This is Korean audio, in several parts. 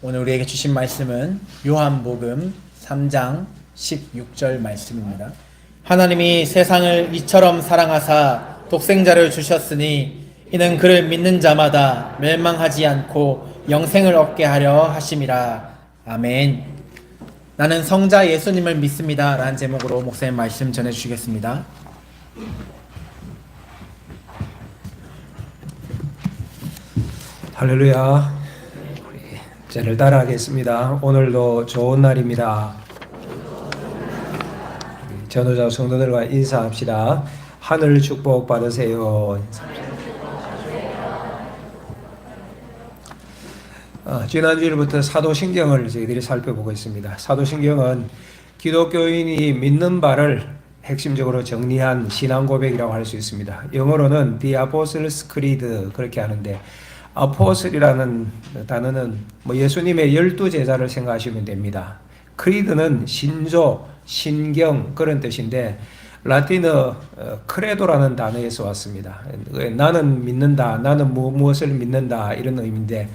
오늘 우리에게 주신 말씀은 요한복음 3장 16절 말씀입니다. 하나님이 세상을 이처럼 사랑하사 독생자를 주셨으니 이는 그를 믿는 자마다 멸망하지 않고 영생을 얻게 하려 하심이라. 아멘. 나는 성자 예수님을 믿습니다 라는 제목으로 목사님 말씀 전해주시겠습니다. 할렐루야. 제를 따라하겠습니다. 오늘도 좋은 날입니다. 전도자 성도들과 인사합시다. 하늘 축복 받으세요. 지난주일부터 사도신경을 저희들이 살펴보고 있습니다. 사도신경은 기독교인이 믿는 바를 핵심적으로 정리한 신앙 고백이라고 할 수 있습니다. 영어로는 The Apostles' Creed 그렇게 하는데, 아포슬이라는 단어는 예수님의 12제자를 생각하시면 됩니다. 크리드는 신조, 신경 그런 뜻인데 라틴어 크레도라는 단어에서 왔습니다. 나는 믿는다, 나는 무엇을 믿는다 이런 의미인데,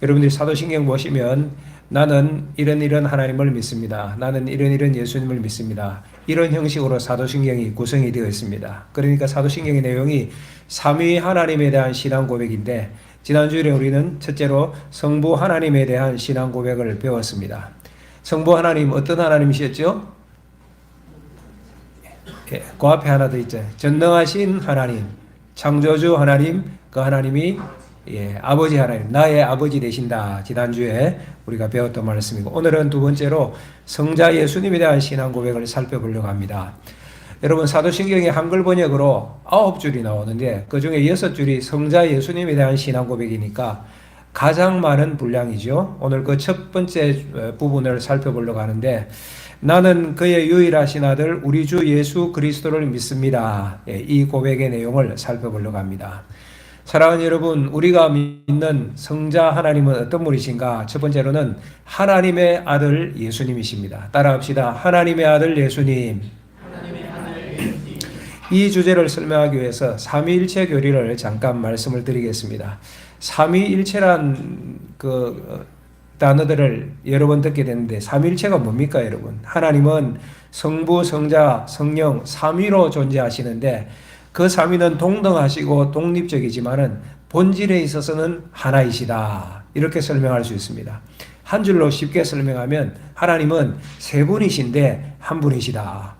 여러분들이 사도신경 보시면 나는 이런 하나님을 믿습니다. 나는 이런 예수님을 믿습니다. 이런 형식으로 사도신경이 구성이 되어 있습니다. 그러니까 사도신경의 내용이 삼위 하나님에 대한 신앙 고백인데, 지난주에 우리는 첫째로 성부 하나님에 대한 신앙 고백을 배웠습니다. 성부 하나님 어떤 하나님이셨죠? 그 앞에 하나 더 있죠. 전능하신 하나님, 창조주 하나님, 그 하나님이 아버지 하나님, 나의 아버지 되신다. 지난주에 우리가 배웠던 말씀이고, 오늘은 두 번째로 성자 예수님에 대한 신앙 고백을 살펴보려고 합니다. 여러분, 사도신경의 한글 번역으로 9줄이 나오는데 그 중에 6줄이 성자 예수님에 대한 신앙 고백이니까 가장 많은 분량이죠. 오늘 그 첫 번째 부분을 살펴보려고 하는데, 나는 그의 유일하신 아들 우리 주 예수 그리스도를 믿습니다. 이 고백의 내용을 살펴보려고 합니다. 사랑하는 여러분, 우리가 믿는 성자 하나님은 어떤 분이신가? 첫 번째로는 하나님의 아들 예수님이십니다. 따라합시다. 하나님의 아들 예수님. 이 주제를 설명하기 위해서 삼위일체 교리를 잠깐 말씀을 드리겠습니다. 삼위일체란 그 단어들을 여러 번 듣게 되는데, 삼위일체가 뭡니까 여러분? 하나님은 성부, 성자, 성령 삼위로 존재하시는데, 그 삼위는 동등하시고 독립적이지만은 본질에 있어서는 하나이시다. 이렇게 설명할 수 있습니다. 한 줄로 쉽게 설명하면 하나님은 세 분이신데 한 분이시다.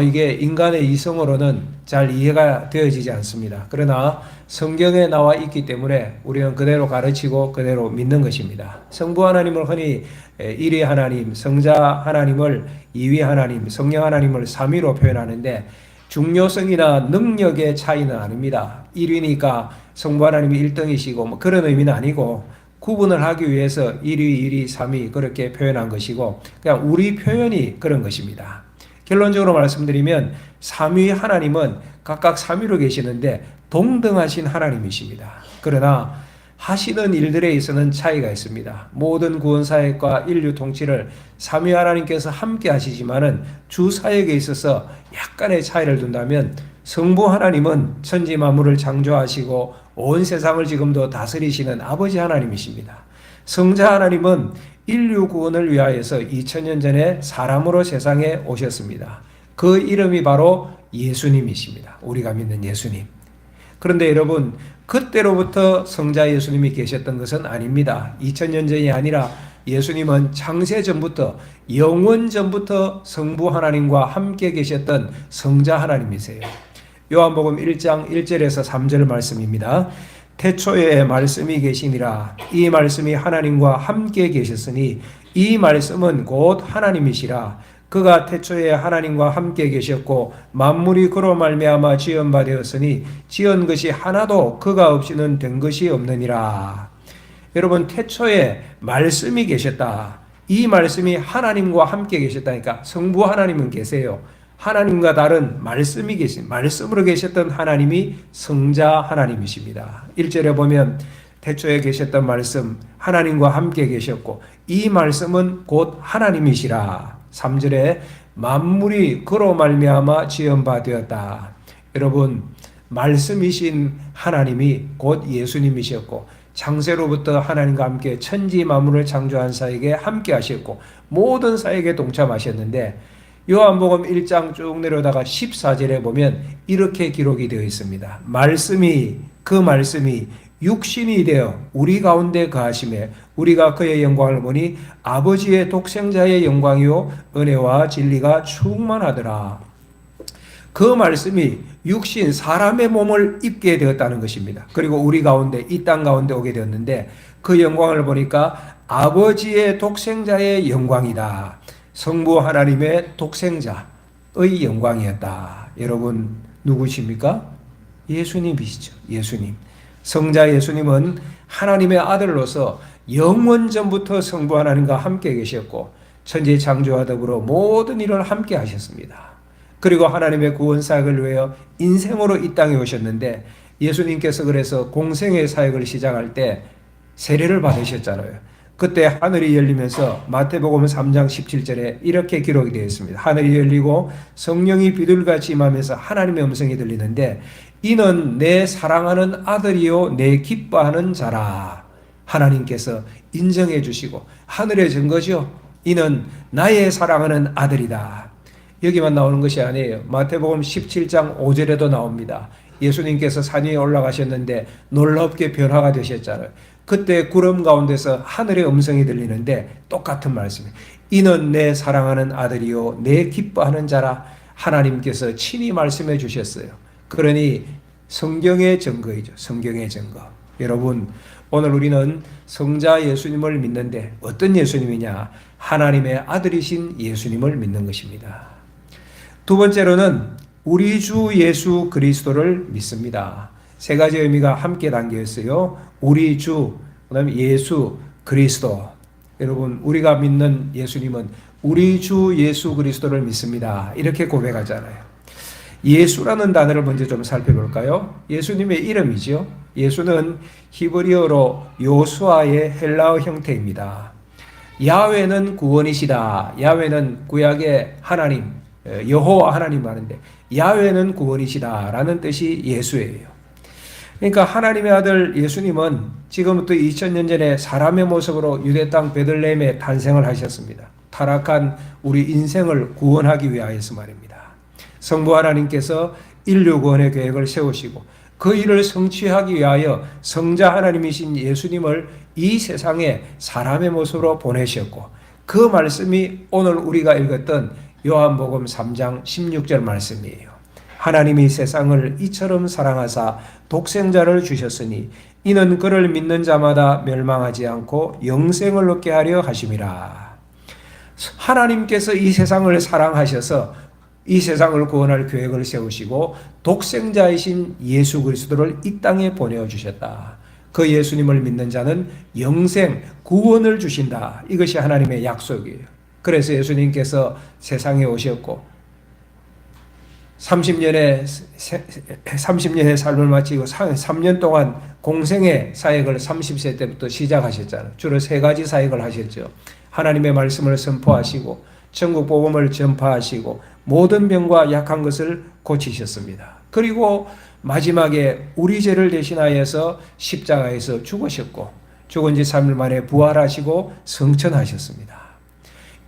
이게 인간의 이성으로는 잘 이해가 되어지지 않습니다. 그러나 성경에 나와 있기 때문에 우리는 그대로 가르치고 그대로 믿는 것입니다. 성부 하나님을 흔히 일위 하나님, 성자 하나님을 이위 하나님, 성령 하나님을 삼위로 표현하는데, 중요성이나 능력의 차이는 아닙니다. 1위니까 성부 하나님이 1등이시고 그런 의미는 아니고, 구분을 하기 위해서 1위, 2위, 3위 그렇게 표현한 것이고, 그냥 우리 표현이 그런 것입니다. 결론적으로 말씀드리면 삼위 하나님은 각각 삼위로 계시는데 동등하신 하나님이십니다. 그러나 하시는 일들에 있어서는 차이가 있습니다. 모든 구원사역과 인류 통치를 삼위 하나님께서 함께 하시지만은 주 사역에 있어서 약간의 차이를 둔다면, 성부 하나님은 천지 만물을 창조하시고 온 세상을 지금도 다스리시는 아버지 하나님이십니다. 성자 하나님은 인류 구원을 위하여서 2000년 전에 사람으로 세상에 오셨습니다. 그 이름이 바로 예수님이십니다. 우리가 믿는 예수님. 그런데 여러분, 그때로부터 성자 예수님이 계셨던 것은 아닙니다. 2000년 전이 아니라 예수님은 창세 전부터, 영원 전부터 성부 하나님과 함께 계셨던 성자 하나님이세요. 요한복음 1장 1절에서 3절 말씀입니다. 태초에 말씀이 계시니라. 이 말씀이 하나님과 함께 계셨으니 이 말씀은 곧 하나님이시라. 그가 태초에 하나님과 함께 계셨고 만물이 그로 말미암아 지은 바 되었으니 지은 것이 하나도 그가 없이는 된 것이 없느니라. 여러분, 태초에 말씀이 계셨다. 이 말씀이 하나님과 함께 계셨다니까 성부 하나님은 계세요. 하나님과 다른 말씀이 말씀으로 계셨던 하나님이 성자 하나님이십니다. 1절에 보면 태초에 계셨던 말씀, 하나님과 함께 계셨고 이 말씀은 곧 하나님이시라. 3절에 만물이 그로 말미암아 지은 바 되었다. 여러분, 말씀이신 하나님이 곧 예수님이셨고 창세로부터 하나님과 함께 천지 만물을 창조한 사에게 함께 하셨고 모든 사에게 동참하셨는데 요한복음 1장 쭉 내려다가 14절에 보면 이렇게 기록이 되어 있습니다. 그 말씀이 육신이 되어 우리 가운데 거하심에 우리가 그의 영광을 보니 아버지의 독생자의 영광이요 은혜와 진리가 충만하더라. 그 말씀이 육신 사람의 몸을 입게 되었다는 것입니다. 그리고 우리 가운데 이 땅 가운데 오게 되었는데 그 영광을 보니까 아버지의 독생자의 영광이다. 성부 하나님의 독생자의 영광이었다. 여러분 누구십니까? 예수님이시죠. 예수님. 성자 예수님은 하나님의 아들로서 영원 전부터 성부 하나님과 함께 계셨고 천지 창조와 더불어 모든 일을 함께 하셨습니다. 그리고 하나님의 구원 사역을 위하여 인생으로 이 땅에 오셨는데 예수님께서 그래서 공생의 사역을 시작할 때 세례를 받으셨잖아요. 그때 하늘이 열리면서 마태복음 3장 17절에 이렇게 기록이 되어 있습니다. 하늘이 열리고 성령이 비둘기같이 임하면서 하나님의 음성이 들리는데 이는 내 사랑하는 아들이요 내 기뻐하는 자라. 하나님께서 인정해 주시고 하늘의 증거죠. 이는 나의 사랑하는 아들이다. 여기만 나오는 것이 아니에요. 마태복음 17장 5절에도 나옵니다. 예수님께서 산 위에 올라가셨는데 놀랍게 변화가 되셨잖아요. 그때 구름 가운데서 하늘의 음성이 들리는데 똑같은 말씀이에요. 이는 내 사랑하는 아들이요 내 기뻐하는 자라. 하나님께서 친히 말씀해 주셨어요. 그러니 성경의 증거이죠. 성경의 증거. 여러분 오늘 우리는 성자 예수님을 믿는데 어떤 예수님이냐? 하나님의 아들이신 예수님을 믿는 것입니다. 두 번째로는 우리 주 예수 그리스도를 믿습니다. 세 가지 의미가 함께 담겨 있어요. 우리 주, 그다음에 예수 그리스도. 여러분 우리가 믿는 예수님은 우리 주 예수 그리스도를 믿습니다. 이렇게 고백하잖아요. 예수라는 단어를 먼저 좀 살펴볼까요? 예수님의 이름이죠. 예수는 히브리어로 요수아의 헬라어 형태입니다. 야훼는 구원이시다. 야훼는 구약의 하나님, 여호와 하나님 말인데 야훼는 구원이시다라는 뜻이 예수예요. 그러니까 하나님의 아들 예수님은 지금부터 2000년 전에 사람의 모습으로 유대 땅 베들레헴에 탄생을 하셨습니다. 타락한 우리 인생을 구원하기 위하여서 말입니다. 성부 하나님께서 인류 구원의 계획을 세우시고 그 일을 성취하기 위하여 성자 하나님이신 예수님을 이 세상에 사람의 모습으로 보내셨고 그 말씀이 오늘 우리가 읽었던 요한복음 3장 16절 말씀이에요. 하나님이 세상을 이처럼 사랑하사 독생자를 주셨으니 이는 그를 믿는 자마다 멸망하지 않고 영생을 얻게 하려 하심이라. 하나님께서 이 세상을 사랑하셔서 이 세상을 구원할 계획을 세우시고 독생자이신 예수 그리스도를 이 땅에 보내주셨다. 그 예수님을 믿는 자는 영생, 구원을 주신다. 이것이 하나님의 약속이에요. 그래서 예수님께서 세상에 오셨고 30년의 삶을 마치고 3년 동안 공생의 사역을 30세 때부터 시작하셨잖아요. 주로 세 가지 사역을 하셨죠. 하나님의 말씀을 선포하시고 천국 복음을 전파하시고 모든 병과 약한 것을 고치셨습니다. 그리고 마지막에 우리 죄를 대신하여서 십자가에서 죽으셨고 죽은 지 3일 만에 부활하시고 성천하셨습니다.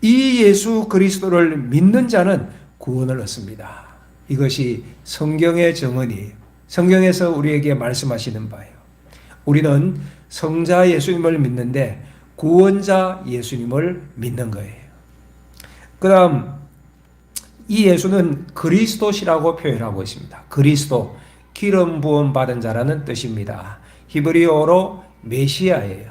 이 예수 그리스도를 믿는 자는 구원을 얻습니다. 이것이 성경의 정언이에요. 성경에서 우리에게 말씀하시는 바예요. 우리는 성자 예수님을 믿는데 구원자 예수님을 믿는 거예요. 그 다음 이 예수는 그리스도시라고 표현하고 있습니다. 그리스도, 기름 부음 받은 자라는 뜻입니다. 히브리어로 메시아예요.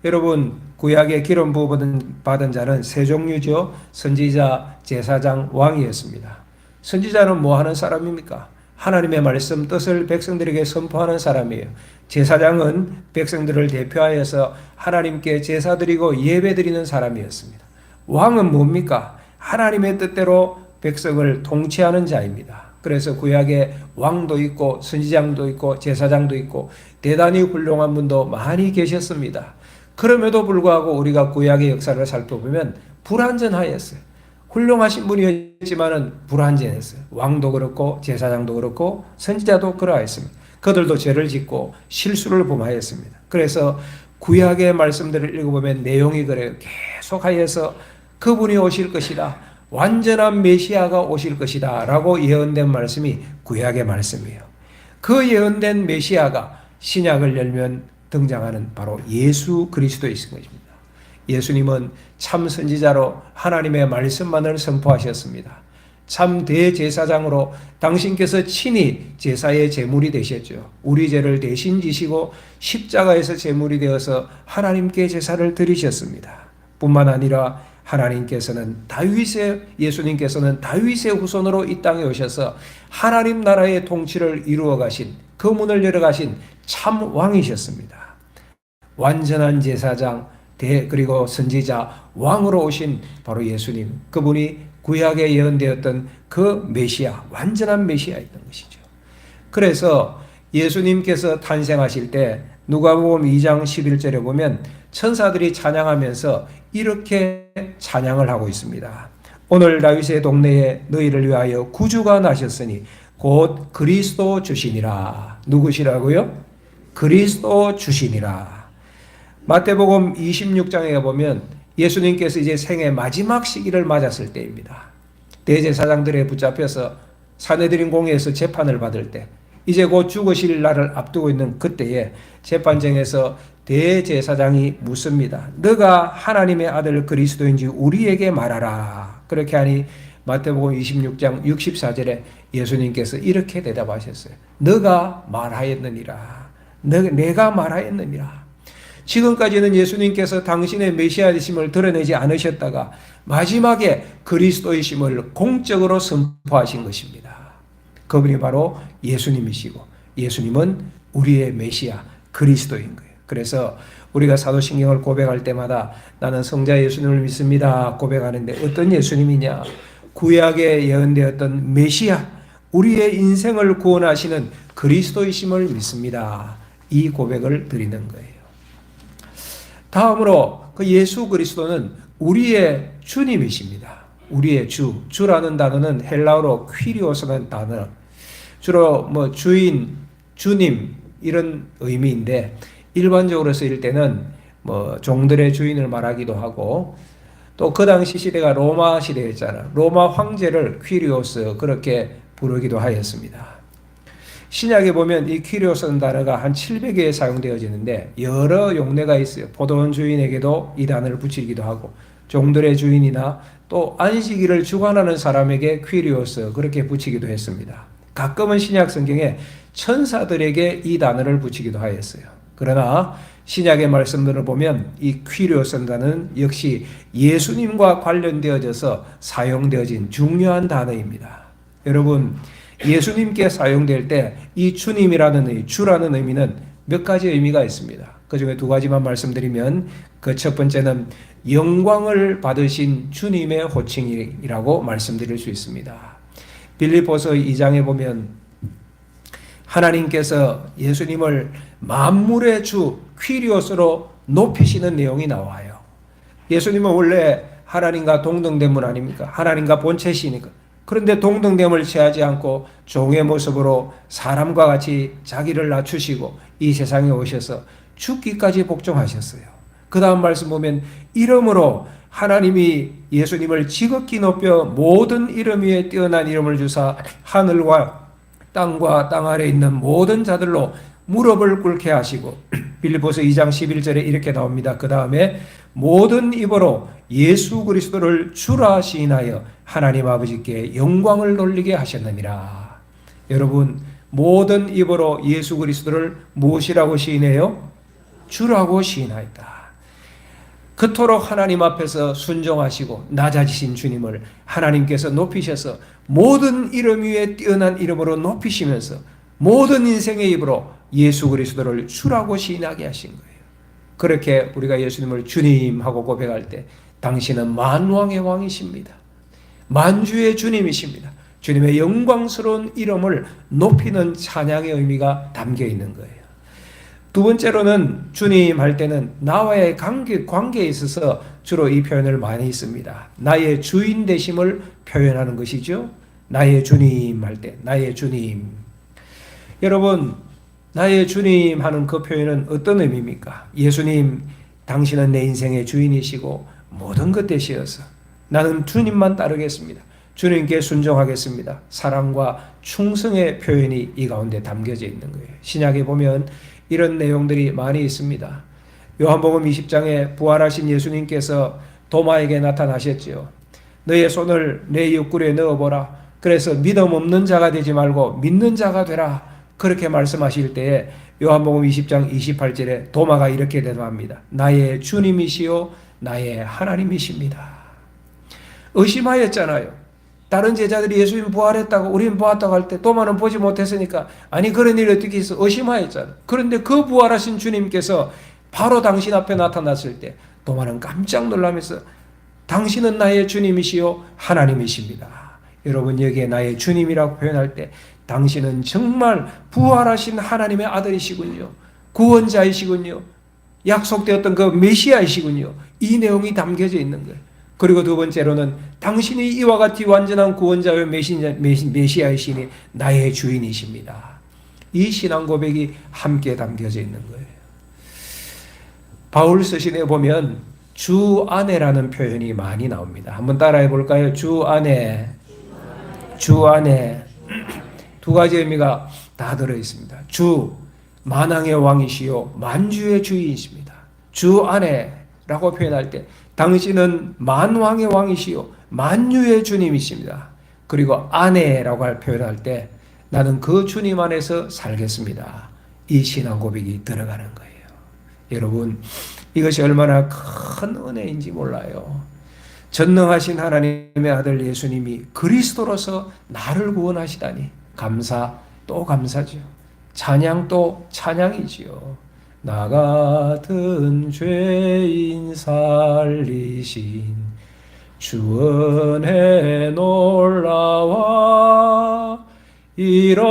여러분 구약의 기름 부음 받은 자는 세 종류죠. 선지자, 제사장, 왕이었습니다. 선지자는 뭐 하는 사람입니까? 하나님의 말씀 뜻을 백성들에게 선포하는 사람이에요. 제사장은 백성들을 대표하여서 하나님께 제사 드리고 예배 드리는 사람이었습니다. 왕은 뭡니까? 하나님의 뜻대로 백성을 통치하는 자입니다. 그래서 구약에 왕도 있고 선지장도 있고 제사장도 있고 대단히 훌륭한 분도 많이 계셨습니다. 그럼에도 불구하고 우리가 구약의 역사를 살펴보면 불완전하였어요. 훌륭하신 분이었지만은 불완전했어요. 왕도 그렇고 제사장도 그렇고 선지자도 그러했습니다. 그들도 죄를 짓고 실수를 범하였습니다. 그래서 구약의 말씀들을 읽어보면 내용이 그래요. 계속하여서 그분이 오실 것이다. 완전한 메시아가 오실 것이다. 라고 예언된 말씀이 구약의 말씀이에요. 그 예언된 메시아가 신약을 열면 등장하는 바로 예수 그리스도이신 것입니다. 예수님은 참 선지자로 하나님의 말씀만을 선포하셨습니다. 참 대제사장으로 당신께서 친히 제사의 제물이 되셨죠. 우리 죄를 대신 지시고 십자가에서 제물이 되어서 하나님께 제사를 드리셨습니다. 뿐만 아니라 예수님께서는 다윗의 후손으로 이 땅에 오셔서 하나님 나라의 통치를 이루어 가신, 그 문을 열어 가신 참 왕이셨습니다. 완전한 제사장, 그리고 선지자, 왕으로 오신 바로 예수님, 그분이 구약에 예언되었던 그 메시아, 완전한 메시아였던 것이죠. 그래서 예수님께서 탄생하실 때 누가복음 2장 11절에 보면 천사들이 찬양하면서 이렇게 찬양을 하고 있습니다. 오늘 다윗의 동네에 너희를 위하여 구주가 나셨으니 곧 그리스도 주시니라. 누구시라고요? 그리스도 주시니라. 마태복음 26장에 보면 예수님께서 이제 생의 마지막 시기를 맞았을 때입니다. 대제사장들에 붙잡혀서 사내들인 공회에서 재판을 받을 때, 이제 곧 죽으실 날을 앞두고 있는 그때에 재판정에서 대제사장이 묻습니다. 너가 하나님의 아들 그리스도인지 우리에게 말하라. 그렇게 하니 마태복음 26장 64절에 예수님께서 이렇게 대답하셨어요. 너가 말하였느니라. 내가 말하였느니라. 지금까지는 예수님께서 당신의 메시아이심을 드러내지 않으셨다가 마지막에 그리스도이심을 공적으로 선포하신 것입니다. 그분이 바로 예수님이시고 예수님은 우리의 메시아 그리스도인 거예요. 그래서 우리가 사도신경을 고백할 때마다 나는 성자 예수님을 믿습니다 고백하는데 어떤 예수님이냐? 구약에 예언되었던 메시아, 우리의 인생을 구원하시는 그리스도이심을 믿습니다. 이 고백을 드리는 거예요. 다음으로 그 예수 그리스도는 우리의 주님이십니다. 우리의 주라는 단어는 헬라어로 퀴리오스라는 단어, 주로 주인, 주님 이런 의미인데 일반적으로 쓰일 때는 종들의 주인을 말하기도 하고 또 그 당시 시대가 로마 시대였잖아요. 로마 황제를 퀴리오스 그렇게 부르기도 하였습니다. 신약에 보면 이 퀴리오스라는 단어가 한 700개 사용되어지는데 여러 용례가 있어요. 포도원 주인에게도 이 단어를 붙이기도 하고 종들의 주인이나 또 안식일을 주관하는 사람에게 퀴리오스 그렇게 붙이기도 했습니다. 가끔은 신약 성경에 천사들에게 이 단어를 붙이기도 하였어요. 그러나 신약의 말씀들을 보면 이 퀴리오스라는 단어는 역시 예수님과 관련되어져서 사용되어진 중요한 단어입니다. 여러분, 예수님께 사용될 때 이 주님이라는 주라는 의미는 몇 가지 의미가 있습니다. 그 중에 두 가지만 말씀드리면 그 첫 번째는 영광을 받으신 주님의 호칭이라고 말씀드릴 수 있습니다. 빌립보서 2장에 보면 하나님께서 예수님을 만물의 주 퀴리오스로 높이시는 내용이 나와요. 예수님은 원래 하나님과 동등된 분 아닙니까? 하나님과 본체시니까. 그런데 동등됨을 취하지 않고 종의 모습으로 사람과 같이 자기를 낮추시고 이 세상에 오셔서 죽기까지 복종하셨어요. 그 다음 말씀 보면 이름으로 하나님이 예수님을 지극히 높여 모든 이름 위에 뛰어난 이름을 주사 하늘과 땅과 땅 아래 있는 모든 자들로 무릎을 꿇게 하시고 빌립보서 2장 11절에 이렇게 나옵니다. 그 다음에 모든 입으로 예수 그리스도를 주라 시인하여 하나님 아버지께 영광을 돌리게 하셨느니라. 여러분, 모든 입으로 예수 그리스도를 무엇이라고 시인해요? 주라고 시인하였다. 그토록 하나님 앞에서 순종하시고 낮아지신 주님을 하나님께서 높이셔서 모든 이름 위에 뛰어난 이름으로 높이시면서 모든 인생의 입으로 예수 그리스도를 주라고 시인하게 하신 거예요. 그렇게 우리가 예수님을 주님하고 고백할 때 당신은 만왕의 왕이십니다. 만주의 주님이십니다. 주님의 영광스러운 이름을 높이는 찬양의 의미가 담겨 있는 거예요. 두 번째로는 주님 할 때는 나와의 관계에 있어서 주로 이 표현을 많이 씁니다. 나의 주인 되심을 표현하는 것이죠. 나의 주님 할 때, 나의 주님. 여러분, 나의 주님 하는 그 표현은 어떤 의미입니까? 예수님, 당신은 내 인생의 주인이시고 모든 것 되시어서 나는 주님만 따르겠습니다. 주님께 순종하겠습니다. 사랑과 충성의 표현이 이 가운데 담겨져 있는 거예요. 신약에 보면 이런 내용들이 많이 있습니다. 요한복음 20장에 부활하신 예수님께서 도마에게 나타나셨지요. 너의 손을 내 옆구리에 넣어보라. 그래서 믿음 없는 자가 되지 말고 믿는 자가 되라. 그렇게 말씀하실 때에 요한복음 20장 28절에 도마가 이렇게 대답합니다. 나의 주님이시요 나의 하나님이십니다. 의심하였잖아요. 다른 제자들이 예수님 부활했다고 우리는 보았다고 할 때 도마는 보지 못했으니까 아니 그런 일이 어떻게 있어? 의심하였잖아요. 그런데 그 부활하신 주님께서 바로 당신 앞에 나타났을 때 도마는 깜짝 놀라면서 당신은 나의 주님이시요 하나님이십니다. 여러분 여기에 나의 주님이라고 표현할 때 당신은 정말 부활하신 하나님의 아들이시군요. 구원자이시군요. 약속되었던 그 메시아이시군요. 이 내용이 담겨져 있는 거예요. 그리고 두 번째로는 당신이 이와 같이 완전한 구원자요 메시아이시니 나의 주인이십니다. 이 신앙 고백이 함께 담겨져 있는 거예요. 바울 서신에 보면 주 안에라는 표현이 많이 나옵니다. 한번 따라해 볼까요? 주 안에. 주 안에. 두 가지 의미가 다 들어 있습니다. 주, 만왕의 왕이시요 만주의 주인이십니다. 주 안에라고 표현할 때 당신은 만왕의 왕이시요 만유의 주님이십니다. 그리고 아내라고 표현할 때 나는 그 주님 안에서 살겠습니다. 이 신앙 고백이 들어가는 거예요. 여러분 이것이 얼마나 큰 은혜인지 몰라요. 전능하신 하나님의 아들 예수님이 그리스도로서 나를 구원하시다니 감사 또 감사죠. 찬양 또 찬양이지요. 나 같은 죄인 살리신 주 은혜 놀라와 잃었던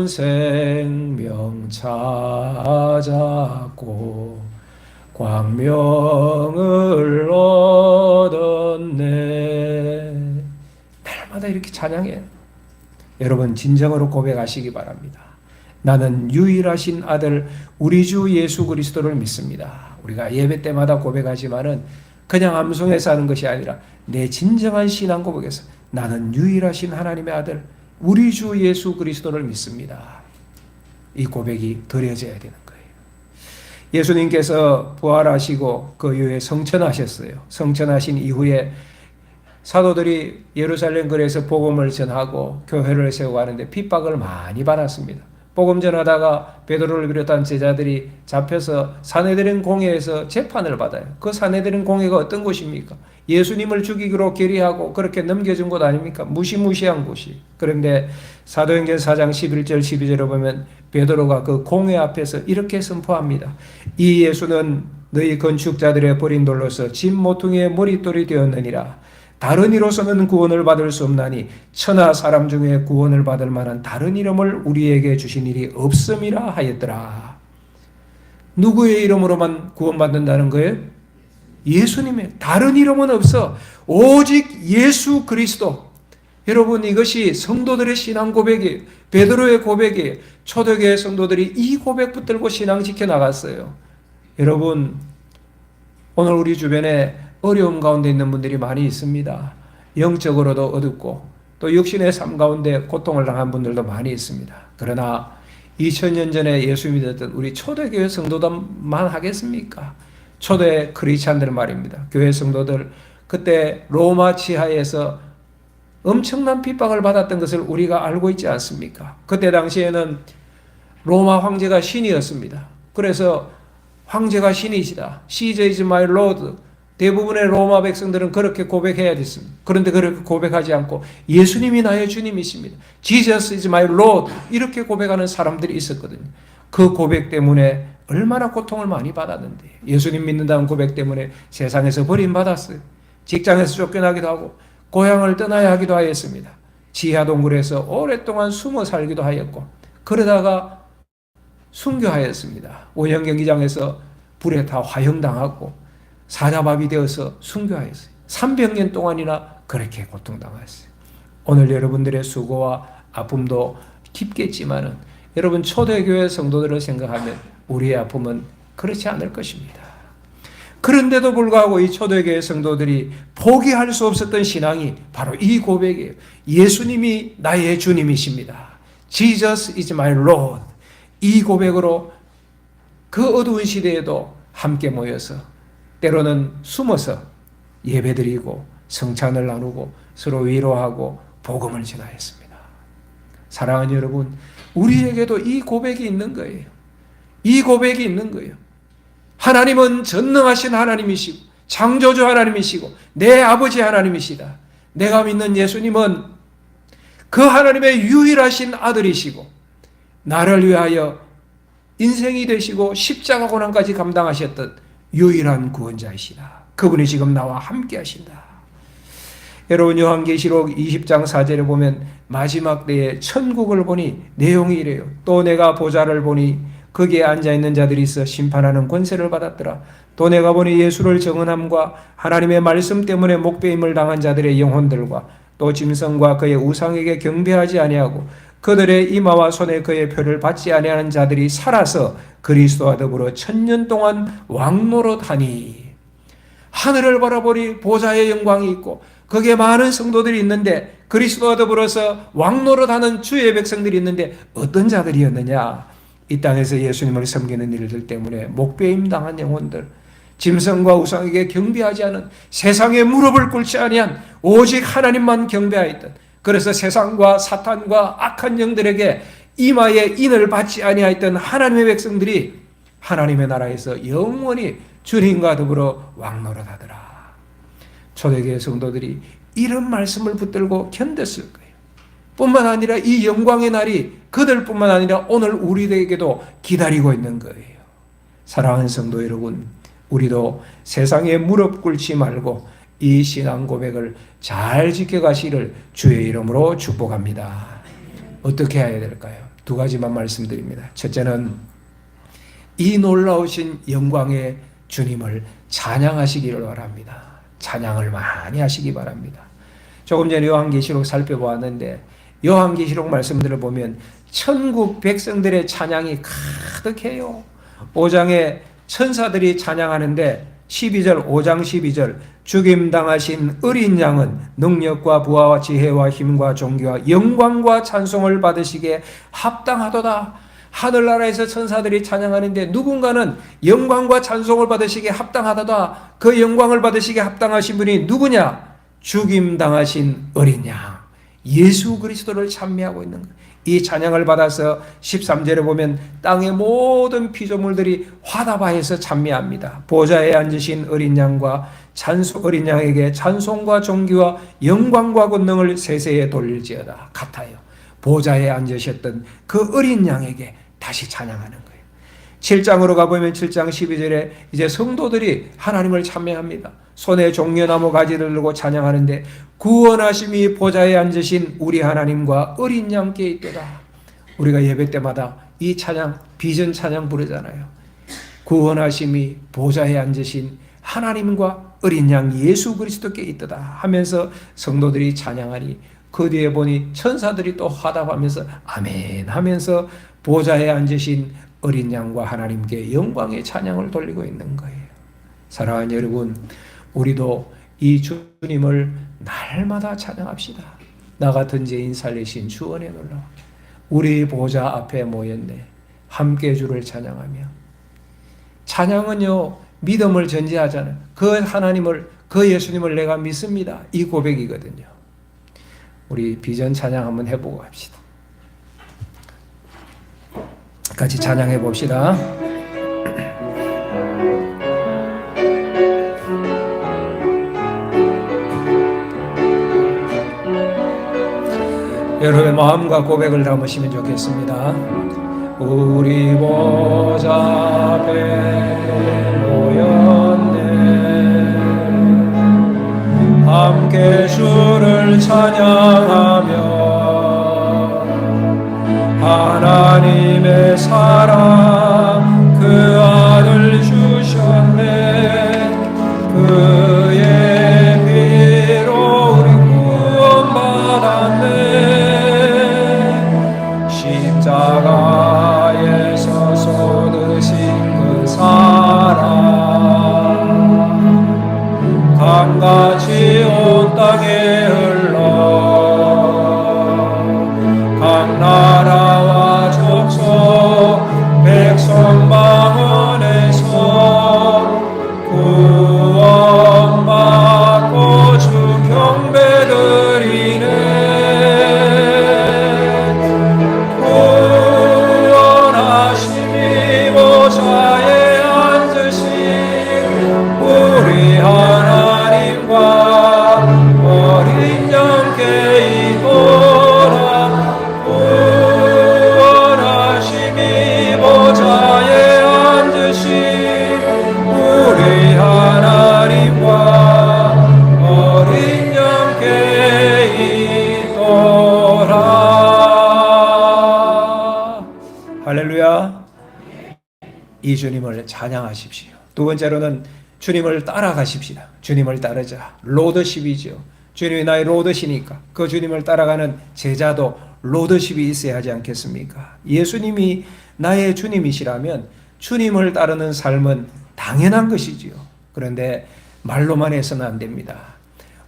생명 찾았고 광명을 얻었네. 날마다 이렇게 찬양해요. 여러분 진정으로 고백하시기 바랍니다. 나는 유일하신 아들 우리 주 예수 그리스도를 믿습니다. 우리가 예배 때마다 고백하지만은 그냥 암송해서 하는 것이 아니라 내 진정한 신앙 고백에서 나는 유일하신 하나님의 아들 우리 주 예수 그리스도를 믿습니다. 이 고백이 드려져야 되는 거예요. 예수님께서 부활하시고 그 이후에 성천하셨어요. 성천하신 이후에 사도들이 예루살렘 거리에서 복음을 전하고 교회를 세우고 하는데 핍박을 많이 받았습니다. 복음 전하다가 베드로를 비롯한 제자들이 잡혀서 산헤드린 공회에서 재판을 받아요. 그 산헤드린 공회가 어떤 곳입니까? 예수님을 죽이기로 결의하고 그렇게 넘겨준 곳 아닙니까? 무시무시한 곳이. 그런데 사도행전 4장 11절 12절을 보면 베드로가 그 공회 앞에서 이렇게 선포합니다. 이 예수는 너희 건축자들의 버린 돌로서 진 모퉁이의 머릿돌이 되었느니라. 다른 이로서는 구원을 받을 수 없나니 천하 사람 중에 구원을 받을 만한 다른 이름을 우리에게 주신 일이 없음이라 하였더라. 누구의 이름으로만 구원받는다는 거예요? 예수님의. 다른 이름은 없어. 오직 예수 그리스도. 여러분 이것이 성도들의 신앙 고백이에요. 베드로의 고백이에요. 초대교회 성도들이 이 고백 붙들고 신앙 지켜나갔어요. 여러분 오늘 우리 주변에 어려움 가운데 있는 분들이 많이 있습니다. 영적으로도 어둡고 또 육신의 삶 가운데 고통을 당한 분들도 많이 있습니다. 그러나 2000년 전에 예수 믿었던 우리 초대교회 성도들만 하겠습니까? 초대 크리스찬들 말입니다. 교회 성도들 그때 로마 지하에서 엄청난 핍박을 받았던 것을 우리가 알고 있지 않습니까? 그때 당시에는 로마 황제가 신이었습니다. 그래서 황제가 신이시다. Caesar is my lord. 대부분의 로마 백성들은 그렇게 고백해야 됐습니다. 그런데 그렇게 고백하지 않고 예수님이 나의 주님이십니다. Jesus is my Lord. 이렇게 고백하는 사람들이 있었거든요. 그 고백 때문에 얼마나 고통을 많이 받았는데 예수님 믿는다는 고백 때문에 세상에서 버림받았어요. 직장에서 쫓겨나기도 하고 고향을 떠나야 하기도 하였습니다. 지하 동굴에서 오랫동안 숨어 살기도 하였고 그러다가 순교하였습니다. 원형 경기장에서 불에 다 화형당하고 사자밥이 되어서 순교하였어요. 300년 동안이나 그렇게 고통당했어요. 오늘 여러분들의 수고와 아픔도 깊겠지만은 여러분 초대교회 성도들을 생각하면 우리의 아픔은 그렇지 않을 것입니다. 그런데도 불구하고 이 초대교회 성도들이 포기할 수 없었던 신앙이 바로 이 고백이에요. 예수님이 나의 주님이십니다. Jesus is my Lord. 이 고백으로 그 어두운 시대에도 함께 모여서 때로는 숨어서 예배드리고 성찬을 나누고 서로 위로하고 복음을 전하였습니다. 사랑하는 여러분, 우리에게도 이 고백이 있는 거예요. 이 고백이 있는 거예요. 하나님은 전능하신 하나님이시고 창조주 하나님이시고 내 아버지 하나님이시다. 내가 믿는 예수님은 그 하나님의 유일하신 아들이시고 나를 위하여 인생이 되시고 십자가 고난까지 감당하셨던 유일한 구원자이시다. 그분이 지금 나와 함께 하신다. 여러분 요한계시록 20장 4절에 보면 마지막 때에 천국을 보니 내용이 이래요. 또 내가 보좌를 보니 거기에 앉아있는 자들이 있어 심판하는 권세를 받았더라. 또 내가 보니 예수를 정언함과 하나님의 말씀 때문에 목배임을 당한 자들의 영혼들과 또 짐승과 그의 우상에게 경배하지 아니하고 그들의 이마와 손에 그의 표를 받지 아니하는 자들이 살아서 그리스도와 더불어 1000년 동안 왕노릇하니. 하늘을 바라보니 보좌의 영광이 있고 거기에 많은 성도들이 있는데 그리스도와 더불어서 왕노릇하는 주의 백성들이 있는데 어떤 자들이었느냐? 이 땅에서 예수님을 섬기는 일들 때문에 목배임 당한 영혼들, 짐승과 우상에게 경배하지 않은, 세상에 무릎을 꿇지 아니한 오직 하나님만 경배하였던, 그래서 세상과 사탄과 악한 영들에게 이마에 인을 받지 아니하였던 하나님의 백성들이 하나님의 나라에서 영원히 주님과 더불어 왕노릇하더라. 초대교회 성도들이 이런 말씀을 붙들고 견뎠을 거예요. 뿐만 아니라 이 영광의 날이 그들뿐만 아니라 오늘 우리에게도 기다리고 있는 거예요. 사랑하는 성도 여러분, 우리도 세상에 무릎 꿇지 말고 이 신앙 고백을 잘 지켜가시기를 주의 이름으로 축복합니다. 어떻게 해야 될까요? 두 가지만 말씀드립니다. 첫째는 이 놀라우신 영광의 주님을 찬양하시기를 바랍니다. 찬양을 많이 하시기 바랍니다. 조금 전에 요한계시록 살펴보았는데 요한계시록 말씀들을 보면 천국 백성들의 찬양이 가득해요. 5장에 천사들이 찬양하는데 12절 5장 12절 죽임당하신 어린 양은 능력과 부하와 지혜와 힘과 존귀와 영광과 찬송을 받으시기에 합당하도다. 하늘나라에서 천사들이 찬양하는데 누군가는 영광과 찬송을 받으시기에 합당하도다. 그 영광을 받으시기에 합당하신 분이 누구냐? 죽임당하신 어린 양 예수 그리스도를 찬미하고 있는 거예요. 이 찬양을 받아서 13절에 보면 땅의 모든 피조물들이 화답하여서 찬미합니다. 보좌에 앉으신 어린 양과 어린 양에게 찬송과 존귀와 영광과 권능을 세세에 돌릴지어다. 같아요. 보좌에 앉으셨던 그 어린 양에게 다시 찬양하는 거예요. 7장으로 가보면 7장 12절에 이제 성도들이 하나님을 찬미합니다. 손에 종려나무 가지를 들고 찬양하는데 구원하심이 보좌에 앉으신 우리 하나님과 어린 양께 있도다. 우리가 예배 때마다 이 찬양, 비전 찬양 부르잖아요. 구원하심이 보좌에 앉으신 하나님과 어린 양 예수 그리스도께 있도다 하면서 성도들이 찬양하니 그 뒤에 보니 천사들이 또 화답하면서 아멘 하면서 보좌에 앉으신 어린 양과 하나님께 영광의 찬양을 돌리고 있는 거예요. 사랑하는 여러분, 우리도 이 주님을 날마다 찬양합시다. 나 같은 죄인 살리신 주원의 놀라움. 우리 보좌 앞에 모였네. 함께 주를 찬양하며. 찬양은요, 믿음을 전제하잖아요. 그 하나님을, 그 예수님을 내가 믿습니다. 이 고백이거든요. 우리 비전 찬양 한번 해보고 합시다. 같이 찬양해 봅시다. 여러분의 마음과 고백을 담으시면 좋겠습니다. 우리 보좌 앞에 모였네. 함께 주를 찬양하며 하나님의 사랑 그 아들 주셨네. 그의 피로 우리 구원받았네. 십자가 망원에서 구원받고 주 경배드리네. 구원하심이 보좌에 앉으신 우리 하나님과 어린 양께 이도라. 구원하심이 보좌에 앉으신 우리 하나님과 어린 양께 있도라. 할렐루야. 이 주님을 찬양하십시오. 두 번째로는 주님을 따라가십시다. 주님을 따르자. 로더십이죠. 주님이 나의 로더시니까 그 주님을 따라가는 제자도 로더십이 있어야 하지 않겠습니까? 예수님이 나의 주님이시라면 주님을 따르는 삶은 당연한 것이지요. 그런데 말로만 해서는 안 됩니다.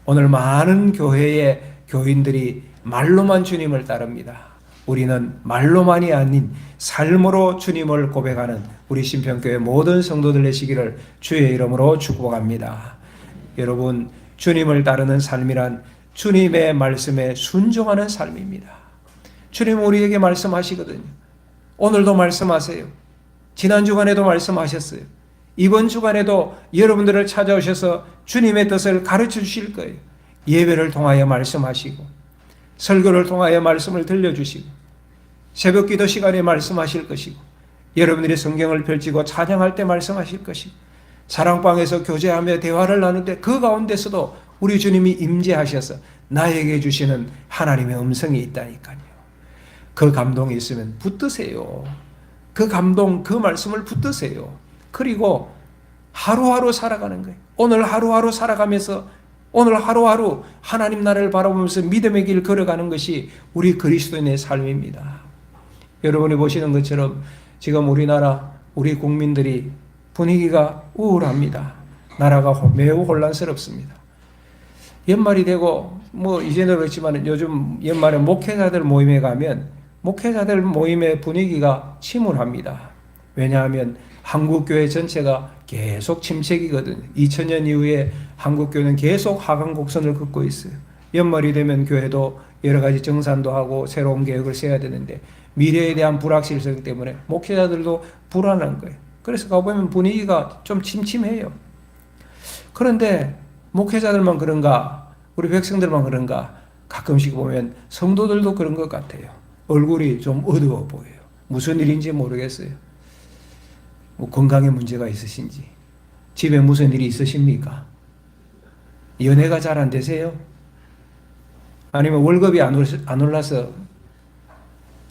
오늘 많은 교회의 교인들이 말로만 주님을 따릅니다. 우리는 말로만이 아닌 삶으로 주님을 고백하는 우리 신평교회 모든 성도들 되시기를 주의 이름으로 축복합니다. 여러분, 주님을 따르는 삶이란 주님의 말씀에 순종하는 삶입니다. 주님은 우리에게 말씀하시거든요. 오늘도 말씀하세요. 지난 주간에도 말씀하셨어요. 이번 주간에도 여러분들을 찾아오셔서 주님의 뜻을 가르쳐 주실 거예요. 예배를 통하여 말씀하시고 설교를 통하여 말씀을 들려주시고 새벽 기도 시간에 말씀하실 것이고 여러분들이 성경을 펼치고 찬양할 때 말씀하실 것이고 사랑방에서 교제하며 대화를 나누는데 그 가운데서도 우리 주님이 임재하셔서 나에게 주시는 하나님의 음성이 있다니까요. 그 감동이 있으면 붙드세요. 그 감동, 그 말씀을 붙드세요. 그리고 하루하루 살아가는 거예요. 오늘 하루하루 살아가면서 오늘 하루하루 하나님 나라를 바라보면서 믿음의 길 걸어가는 것이 우리 그리스도인의 삶입니다. 여러분이 보시는 것처럼 지금 우리나라, 우리 국민들이 분위기가 우울합니다. 나라가 매우 혼란스럽습니다. 연말이 되고 이제는 그렇지만 요즘 연말에 목회자들 모임에 가면 목회자들 모임의 분위기가 침울합니다. 왜냐하면 한국교회 전체가 계속 침체기거든요. 2000년 이후에 한국교회는 계속 하강 곡선을 긋고 있어요. 연말이 되면 교회도 여러 가지 정산도 하고 새로운 계획을 세워야 되는데 미래에 대한 불확실성 때문에 목회자들도 불안한 거예요. 그래서 가보면 분위기가 좀 침침해요. 그런데 목회자들만 그런가? 우리 백성들만 그런가? 가끔씩 보면 성도들도 그런 것 같아요. 얼굴이 좀 어두워 보여요. 무슨 일인지 모르겠어요. 건강에 문제가 있으신지, 집에 무슨 일이 있으십니까? 연애가 잘 안 되세요? 아니면 월급이 안 올라서,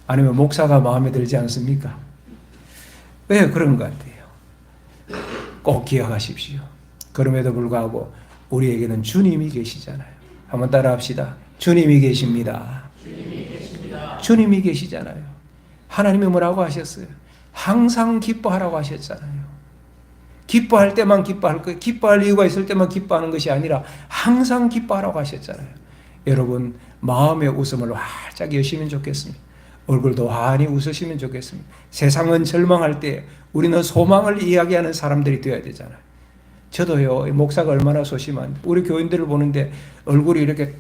아니면 목사가 마음에 들지 않습니까? 왜 그런 것 같아요? 꼭 기억하십시오. 그럼에도 불구하고 우리에게는 주님이 계시잖아요. 한번 따라 합시다. 주님이 계십니다. 주님이 계시잖아요. 하나님이 뭐라고 하셨어요? 항상 기뻐하라고 하셨잖아요. 기뻐할 때만 기뻐할 거예요. 기뻐할 이유가 있을 때만 기뻐하는 것이 아니라 항상 기뻐하라고 하셨잖아요. 여러분, 마음의 웃음을 활짝 여시면 좋겠습니다. 얼굴도 환히 웃으시면 좋겠습니다. 세상은 절망할 때 우리는 소망을 이야기하는 사람들이 되어야 되잖아요. 저도요, 목사가 얼마나 소심한데 우리 교인들을 보는데 얼굴이 이렇게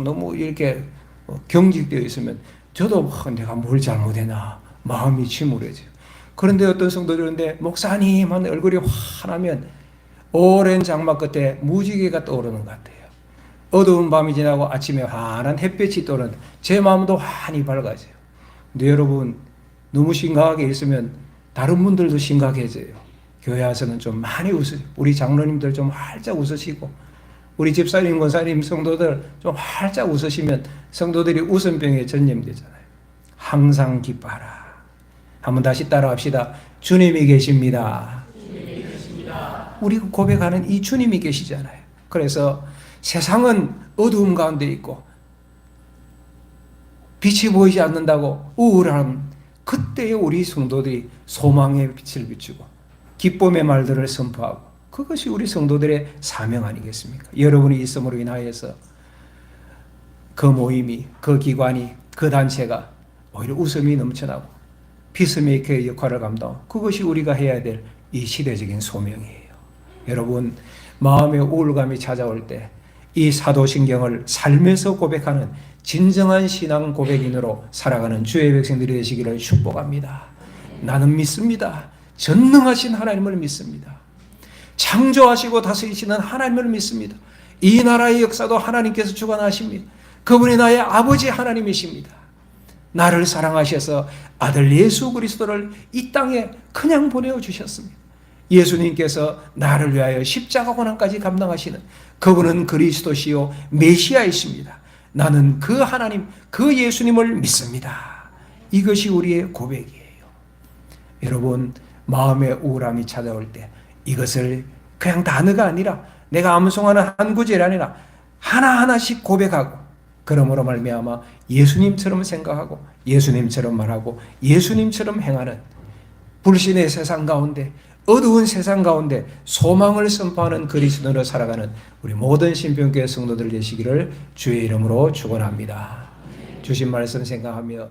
너무 이렇게 경직되어 있으면 저도 내가 뭘 잘못했나 마음이 침울해져요. 그런데 어떤 성도들인데 목사님 한 얼굴이 환하면 오랜 장막 끝에 무지개가 떠오르는 것 같아요. 어두운 밤이 지나고 아침에 환한 햇볕이 떠오르는 제 마음도 환히 밝아져요. 근데 여러분, 너무 심각하게 있으면 다른 분들도 심각해져요. 교회 와서는 좀 많이 웃으세요. 우리 장로님들 좀 활짝 웃으시고 우리 집사님, 권사님, 성도들 좀 활짝 웃으시면 성도들이 웃음병에 전염되잖아요. 항상 기뻐하라. 한번 다시 따라합시다. 주님이 계십니다. 주님이 계십니다. 우리 고백하는 이 주님이 계시잖아요. 그래서 세상은 어두움 가운데 있고 빛이 보이지 않는다고 우울한 그때에 우리 성도들이 소망의 빛을 비추고 기쁨의 말들을 선포하고 그것이 우리 성도들의 사명 아니겠습니까? 여러분이 있음으로 인하여서 그 모임이, 그 기관이, 그 단체가 오히려 웃음이 넘쳐나고 피스메이커의 역할을 감당. 그것이 우리가 해야 될 이 시대적인 소명이에요. 여러분, 마음의 우울감이 찾아올 때 이 사도신경을 삶에서 고백하는 진정한 신앙 고백인으로 살아가는 주의 백성들이 되시기를 축복합니다. 나는 믿습니다. 전능하신 하나님을 믿습니다. 창조하시고 다스리시는 하나님을 믿습니다. 이 나라의 역사도 하나님께서 주관하십니다. 그분이 나의 아버지 하나님이십니다. 나를 사랑하셔서 아들 예수 그리스도를 이 땅에 그냥 보내주셨습니다. 예수님께서 나를 위하여 십자가 고난까지 감당하시는 그분은 그리스도시요 메시아이십니다. 나는 그 하나님, 그 예수님을 믿습니다. 이것이 우리의 고백이에요. 여러분, 마음의 우울함이 찾아올 때 이것을 그냥 단어가 아니라 내가 암송하는 한 구절이 아니라 하나하나씩 고백하고, 그러므로 말미암아 예수님처럼 생각하고 예수님처럼 말하고 예수님처럼 행하는 불신의 세상 가운데, 어두운 세상 가운데 소망을 선포하는 그리스도로 살아가는 우리 모든 신병교회 성도들 되시기를 주의 이름으로 축원합니다. 주신 말씀 생각하며